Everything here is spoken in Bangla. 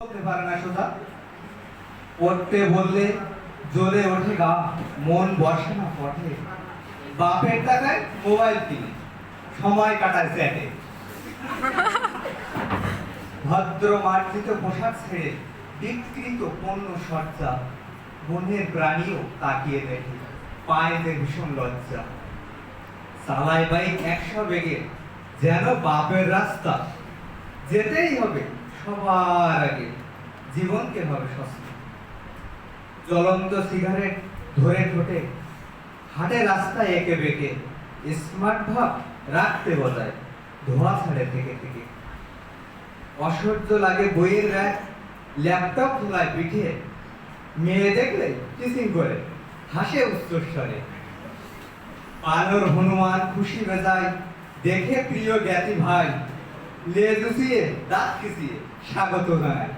বলতে পারে না সোজা, পড়তে বললে জ্বলে ওঠে গা, মন বসে না পড়ে। বাপের টাকায় মোবাইল কিনে সময় কাটায় চ্যাটে। ভদ্র মার্জিত পোশাক ছেড়ে বিকৃত পণ্য সজ্জা, মনের প্রাণীও তাকিয়ে দেখে, পায় যে ভীষণ লজ্জা। চালায় বাইক 100 বেগে, যেন বাপের রাস্তা, যেতেই হবে সবার আগে, জীবনকে হবে সস্তা। জ্বলন্ত সিগারেট ধরে ঠোঁটে, হাটে রাস্তায় এঁকে বেঁকে, স্মার্ট ভাব রাখতে বজায়, ধোয়া ছাড়ে থেকে থেকে। অসহ্য লাগে বইয়ের র্যাক, ল্যাপটপ ধোলায় পিঠে, মেয়ে দেখলে কিসিং করে হাসে উচ্চস্বরে। আলোর হনুমান খুশি বেজায়, দেখে প্রিয় জ্ঞাতি ভাই, লেজ উঁচিয়ে দাঁত খিচিয়ে স্বাগত জানায়।